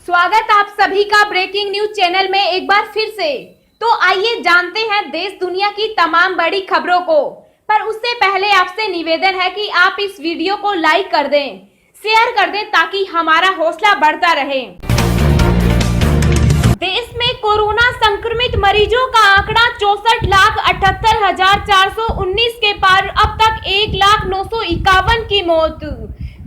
स्वागत आप सभी का ब्रेकिंग न्यूज चैनल में एक बार फिर से। तो आइए जानते हैं देश दुनिया की तमाम बड़ी खबरों को। पर उससे पहले आपसे निवेदन है कि आप इस वीडियो को लाइक कर दें, शेयर कर दें ताकि हमारा हौसला बढ़ता रहे। देश में कोरोना संक्रमित मरीजों का आंकड़ा 64,78,419 के पार। अब तक 1,09,51 की मौत।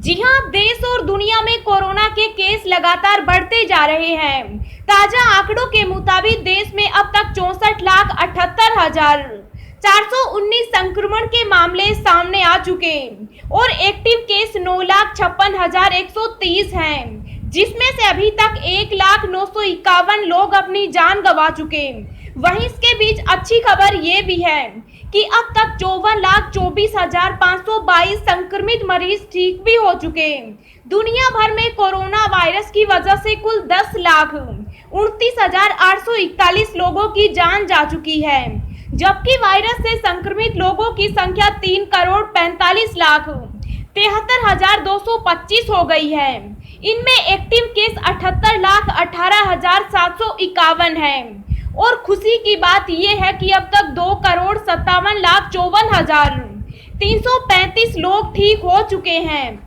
जी हां, देश और दुनिया में कोरोना के केस लगातार बढ़ते जा रहे हैं। ताजा आंकड़ों के मुताबिक देश में अब तक 64,78,419 संक्रमण के मामले सामने आ चुके और एक्टिव केस 9,56,130 हैं, जिसमें से अभी तक 1,09,51 लोग अपनी जान गंवा चुके। वहीं इसके बीच अच्छी खबर ये भी है कि अब तक 54,24,522 संक्रमित मरीज ठीक भी हो चुके। दुनिया भर में कोरोना वायरस की वजह से कुल 10,29,841 लोगों की जान जा चुकी है, जबकि वायरस से संक्रमित लोगों की संख्या 3,45,73,225 हो गई है। इनमें एक्टिव केस 78,18,751 है और खुशी की बात यह है कि अब तक 2,57,54,335 लोग ठीक हो चुके हैं।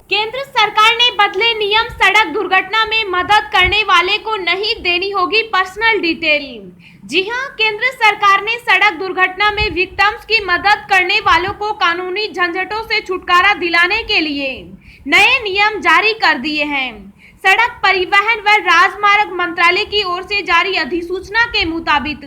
केंद्र सरकार ने बदले नियम। सड़क दुर्घटना में मदद करने वाले को नहीं देनी होगी पर्सनल डिटेल। जी हां, केंद्र सरकार ने सड़क दुर्घटना में विक्टिम्स की मदद करने वालों को कानूनी झंझटों से छुटकारा दिलाने के लिए नए नियम जारी कर दिए हैं। सड़क परिवहन व राजमार्ग मंत्रालय की ओर से जारी अधिसूचना के मुताबिक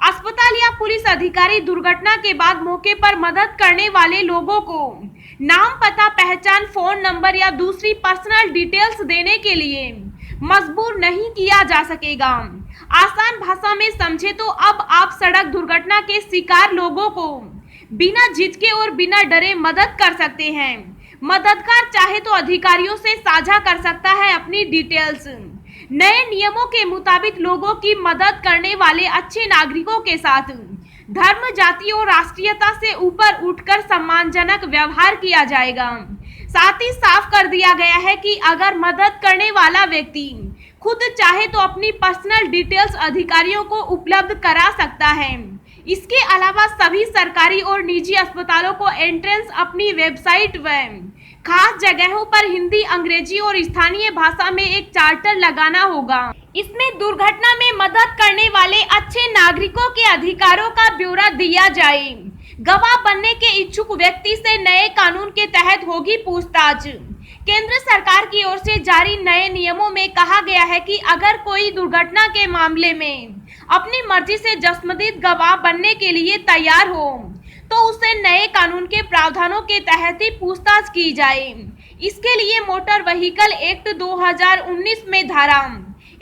अस्पताल या पुलिस अधिकारी दुर्घटना के बाद मौके पर मदद करने वाले लोगों को नाम, पता, पहचान, फोन नंबर या दूसरी पर्सनल डिटेल्स देने के लिए मजबूर नहीं किया जा सकेगा। आसान भाषा में समझे तो अब आप सड़क दुर्घटना के शिकार लोगों को बिना झिझके और बिना डरे मदद कर सकते हैं। मददगार चाहे तो अधिकारियों से साझा कर सकता है अपनी डिटेल्स। नए नियमों के मुताबिक लोगों की मदद करने वाले अच्छे नागरिकों के साथ धर्म, जाति और राष्ट्रीयता से ऊपर उठकर सम्मानजनक व्यवहार किया जाएगा। साथ ही साफ कर दिया गया है कि अगर मदद करने वाला व्यक्ति खुद चाहे तो अपनी पर्सनल डिटेल्स अधिकारियों को उपलब्ध करा सकता है। इसके अलावा सभी सरकारी और निजी अस्पतालों को एंट्रेंस अपनी वेबसाइट व खास जगहों पर हिंदी, अंग्रेजी और स्थानीय भाषा में एक चार्टर लगाना होगा। इसमें दुर्घटना में मदद करने वाले अच्छे नागरिकों के अधिकारों का ब्यौरा दिया जाए। गवाह बनने के इच्छुक व्यक्ति से नए कानून के तहत होगी पूछताछ। केंद्र सरकार की ओर से जारी नए नियमों में कहा गया है कि अगर कोई दुर्घटना के मामले में अपनी मर्जी से जस्मदीद गवाह बनने के लिए तैयार हो तो उसे नए कानून के प्रावधानों के तहत ही पूछताछ की जाए। इसके लिए मोटर व्हीकल एक्ट 2019 में धारा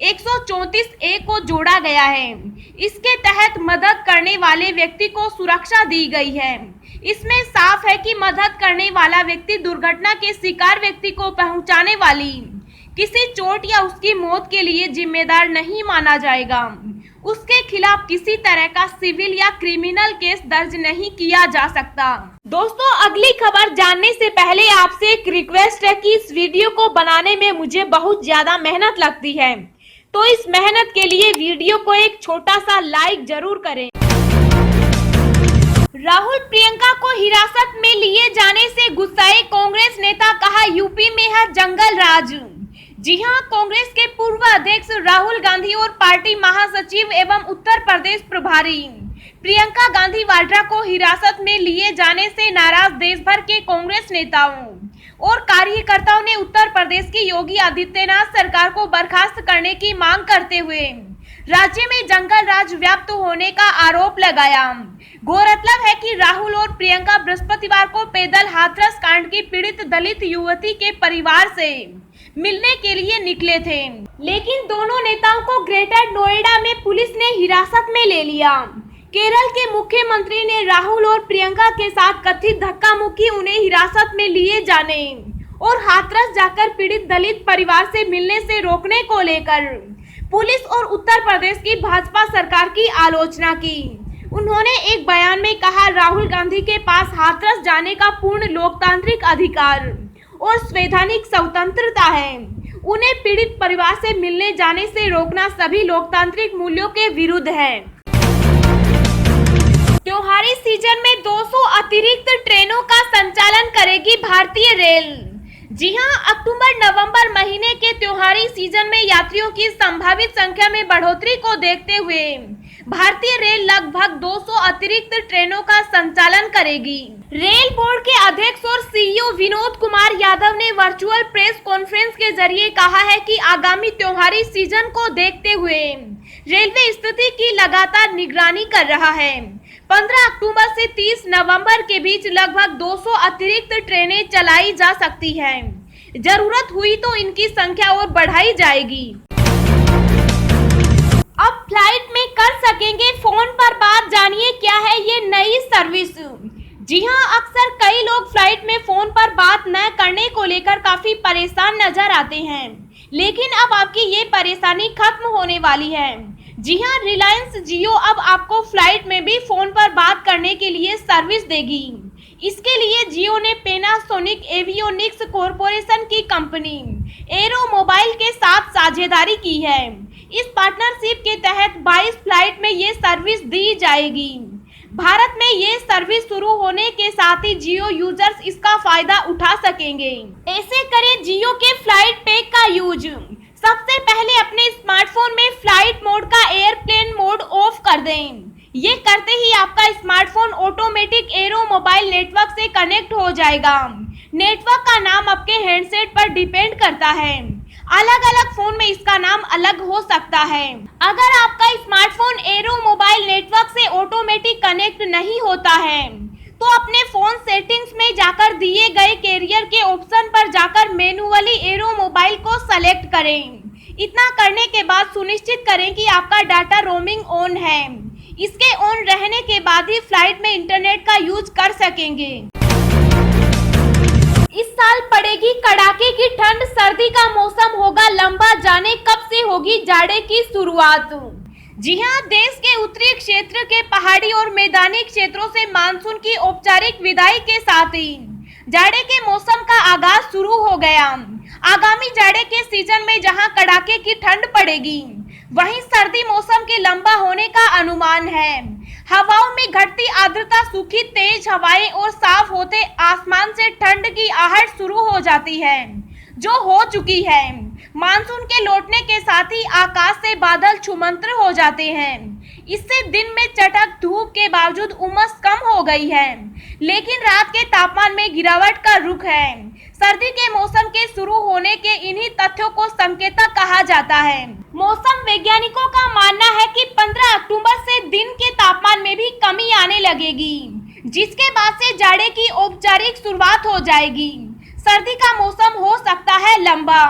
134A को जोड़ा गया है। इसके तहत मदद करने वाले व्यक्ति को सुरक्षा दी गई है। इसमें साफ है कि मदद करने वाला व्यक्ति दुर्घटना के शिकार व्यक्ति को पहुंचाने वाली किसी चोट या उसकी मौत के लिए जिम्मेदार नहीं माना जाएगा। उसके खिलाफ किसी तरह का सिविल या क्रिमिनल केस दर्ज नहीं किया जा सकता। दोस्तों, अगली खबर जानने से पहले आपसे एक रिक्वेस्ट है कि इस वीडियो को बनाने में मुझे बहुत ज्यादा मेहनत लगती है, तो इस मेहनत के लिए वीडियो को एक छोटा सा लाइक जरूर करें। राहुल प्रियंका को हिरासत में लिए जाने से गुस्साए कांग्रेस नेता, कहा यूपी में है जंगल राज। जी हां, कांग्रेस के पूर्व अध्यक्ष राहुल गांधी और पार्टी महासचिव एवं उत्तर प्रदेश प्रभारी प्रियंका गांधी वाड्रा को हिरासत में लिए जाने से नाराज देश भर के कांग्रेस नेताओं और कार्यकर्ताओं ने उत्तर प्रदेश की योगी आदित्यनाथ सरकार को बर्खास्त करने की मांग करते हुए राज्य में जंगल राज व्याप्त होने का आरोप लगाया। गौरतलब है कि राहुल और प्रियंका बृहस्पतिवार को पैदल हाथरस कांड की पीड़ित दलित युवती के परिवार से मिलने के लिए निकले थे, लेकिन दोनों नेताओं को ग्रेटर नोएडा में पुलिस ने हिरासत में ले लिया। केरल के मुख्यमंत्री ने राहुल और प्रियंका के साथ कथित धक्का मुक्की, उन्हें हिरासत में लिए जाने और हाथरस जाकर पीड़ित दलित परिवार से मिलने से रोकने को लेकर पुलिस और उत्तर प्रदेश की भाजपा सरकार की आलोचना की। उन्होंने एक बयान में कहा, राहुल गांधी के पास हाथरस जाने का पूर्ण लोकतांत्रिक अधिकार और संवैधानिक स्वतंत्रता है। उन्हें पीड़ित परिवार से मिलने जाने से रोकना सभी लोकतांत्रिक मूल्यों के विरुद्ध है। त्योहारी सीजन में 200 अतिरिक्त ट्रेनों का संचालन करेगी भारतीय रेल। जी हां, अक्टूबर-नवंबर महीने के त्योहारी सीजन में यात्रियों की संभावित संख्या में बढ़ोतरी को देखते हुए भारतीय रेल लगभग 200 अतिरिक्त ट्रेनों का संचालन करेगी। रेल बोर्ड के अध्यक्ष और सीईओ विनोद कुमार यादव ने वर्चुअल प्रेस कॉन्फ्रेंस के जरिए कहा है कि आगामी त्योहारी सीजन को देखते हुए रेलवे स्थिति की लगातार निगरानी कर रहा है। 15 अक्टूबर से 30 नवंबर के बीच लगभग 200 अतिरिक्त ट्रेनें चलाई जा सकती हैं। जरूरत हुई तो इनकी संख्या और बढ़ाई जाएगी। अब फ्लाइट में कर सकेंगे फोन पर बात, जानिए क्या है ये नई सर्विस। जी हां, अक्सर कई लोग फ्लाइट में फोन पर बात न करने को लेकर काफी परेशान नजर आते हैं, लेकिन अब आपकी ये परेशानी खत्म होने वाली है। जी हां, रिलायंस जियो अब आपको फ्लाइट में भी फोन पर बात करने के लिए सर्विस देगी। इसके लिए जियो ने पैनासोनिक एवियोनिक्स कॉरपोरेशन की कंपनी एरो मोबाइल के साथ साझेदारी की है। इस पार्टनरशिप के तहत 22 फ्लाइट में ये सर्विस दी जाएगी। भारत में ये सर्विस शुरू होने के साथ ही जियो यूजर्स इसका फायदा उठा सकेंगे। ऐसे करें जियो के फ्लाइट पैक का यूज। सबसे पहले अपने स्मार्टफोन में फ्लाइट मोड का एयरप्लेन मोड ऑफ कर दें। ये करते ही आपका smartphone automatic arrow mobile network से कनेक्ट हो जाएगा। नेटवर्क का नाम आपके हैंडसेट पर डिपेंड करता है। अलग अलग फोन में इसका नाम अलग हो सकता है। अगर आपका स्मार्टफोन एरो मोबाइल नेटवर्क से ऑटोमेटिक कनेक्ट नहीं होता है तो अपने फोन सेटिंग्स में जाकर दिए गए कैरियर के ऑप्शन पर जाकर मैन्युअली एरो मोबाइल को सेलेक्ट करें। इतना करने के बाद सुनिश्चित करें कि आपका डाटा रोमिंग ऑन है। इसके ऑन रहने के बाद ही फ्लाइट में इंटरनेट का यूज कर सकेंगे। इस साल पड़ेगी कड़ाके की ठंड, सर्दी का मौसम होगा लंबा, जाने कब से होगी जाड़े की शुरुआत। जी हां, देश के उत्तरी क्षेत्र के पहाड़ी और मैदानी क्षेत्रों से मानसून की औपचारिक विदाई के साथ ही जाड़े के मौसम का आगाज शुरू हो गया। आगामी जाड़े के सीजन में जहां कड़ाके की ठंड पड़ेगी, वहीं सर्दी मौसम के लंबा होने का अनुमान है। हवाओं में घटती आर्द्रता, सूखी तेज हवाएं और साफ होते आसमान से ठंड की आहट शुरू हो जाती है, जो हो चुकी है। मानसून के लौटने के साथ ही आकाश से बादल छुमंतर हो जाते हैं। इससे दिन में चटक धूप के बावजूद उमस कम हो गई है, लेकिन रात के तापमान में गिरावट का रुख है। सर्दी के मौसम के शुरू होने के इन्हीं तथ्यों को संकेतक कहा जाता है। मौसम वैज्ञानिकों का मानना है कि 15 अक्टूबर से दिन के तापमान में भी कमी आने लगेगी, जिसके बाद से जाड़े की औपचारिक शुरुआत हो जाएगी। सर्दी का मौसम हो सकता है लंबा।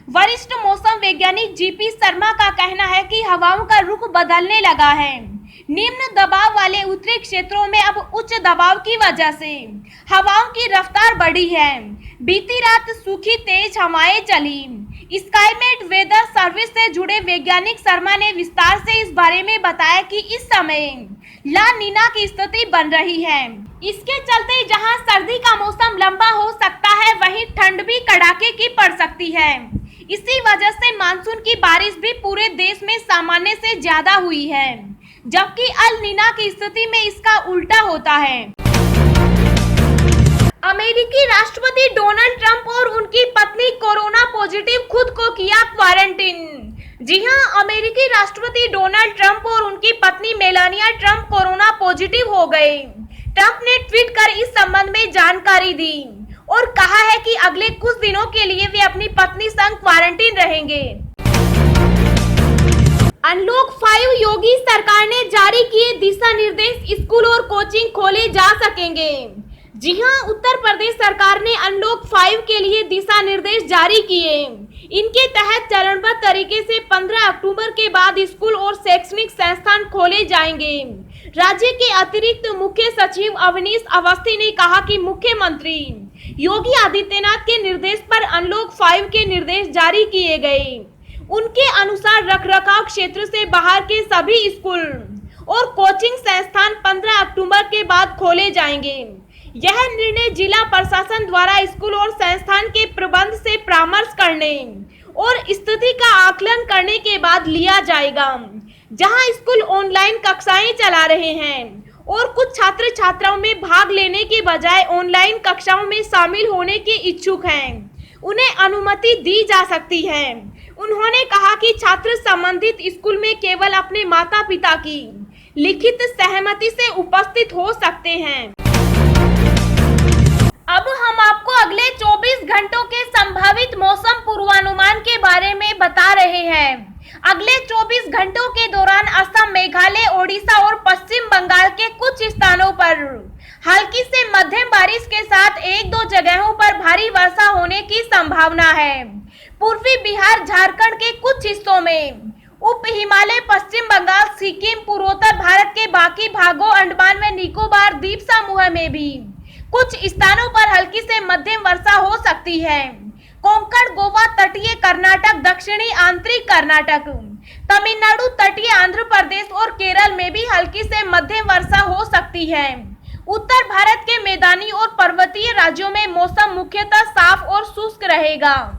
वरिष्ठ मौसम वैज्ञानिक जीपी शर्मा का कहना है कि हवाओं का रुख बदलने लगा है। निम्न दबाव वाले उत्तरी क्षेत्रों में अब उच्च दबाव की वजह से हवाओं की रफ्तार बढ़ी है। बीती रात सूखी तेज हवाएं चली। स्काईमेट वेदर सर्विस से जुड़े वैज्ञानिक शर्मा ने विस्तार से इस बारे में बताया कि इस समय ला नीना की स्थिति बन रही है। इसके चलते जहां सर्दी का मौसम लंबा हो सकता है, वहीं ठंड भी कड़ाके की पड़ सकती है। इसी वजह से मानसून की बारिश भी पूरे देश में सामान्य से ज्यादा हुई है, जबकि अल नीना की स्थिति में इसका उल्टा होता है। अमेरिकी राष्ट्रपति डोनाल्ड ट्रंप और उनकी पत्नी कोरोना पॉजिटिव, खुद को किया क्वारंटीन। जी हां, अमेरिकी राष्ट्रपति डोनाल्ड ट्रंप और उनकी पत्नी मेलानिया ट्रंप कोरोना पॉजिटिव हो गए। ट्रंप ने ट्वीट कर इस संबंध में जानकारी दी और कहा है कि अगले कुछ दिनों के लिए वे अपनी पत्नी संग क्वारंटीन रहेंगे। अनलॉक 5 योगी सरकार ने जारी किए दिशा निर्देश, स्कूल और कोचिंग खोले जा सकेंगे। जी हां, उत्तर प्रदेश सरकार ने अनलॉक 5 के लिए दिशा निर्देश जारी किए। इनके तहत चरणबद्ध तरीके से 15 अक्टूबर के बाद स्कूल और शैक्षणिक संस्थान खोले जाएंगे। राज्य के अतिरिक्त मुख्य सचिव अवनीश अवस्थी ने कहा कि मुख्यमंत्री योगी आदित्यनाथ के निर्देश पर अनलॉक 5 के निर्देश जारी किए गए। उनके अनुसार रखरखाव क्षेत्र से बाहर के सभी स्कूल और कोचिंग संस्थान 15 अक्टूबर के बाद खोले जाएंगे। यह निर्णय जिला प्रशासन द्वारा स्कूल और संस्थान के प्रबंध से परामर्श करने और स्थिति का आकलन करने के बाद लिया जाएगा। जहां स्कूल ऑनलाइन कक्षाएं चला रहे हैं और कुछ छात्र छात्राओं में भाग लेने के बजाय ऑनलाइन कक्षाओं में शामिल होने के इच्छुक हैं, उन्हें अनुमति दी जा सकती है। उन्होंने कहा कि छात्र संबंधित स्कूल में केवल अपने माता पिता की लिखित सहमति से उपस्थित हो सकते हैं। अब हम आपको अगले 24 घंटों के संभावित मौसम पूर्वानुमान के बारे में बता रहे हैं। अगले 24 घंटों के दौरान असम, मेघालय, ओडिशा और पश्चिम बंगाल के कुछ स्थानों पर हल्की से मध्यम बारिश के साथ 1-2 जगहों पर भारी वर्षा होने की संभावना है। पूर्वी बिहार, झारखंड के कुछ हिस्सों में, उप हिमालय, पश्चिम बंगाल, सिक्किम, पूर्वोत्तर भारत के बाकी भागों, अंडमान व निकोबार द्वीप समूह में भी कुछ स्थानों पर हल्की से मध्यम वर्षा हो सकती है। कोंकण, गोवा, तटीय कर्नाटक, दक्षिणी आंतरिक कर्नाटक, तमिलनाडु, तटीय आंध्र प्रदेश और केरल में भी हल्की से मध्यम वर्षा हो सकती है। उत्तर भारत के मैदानी और पर्वतीय राज्यों में मौसम मुख्यतः साफ और शुष्क रहेगा।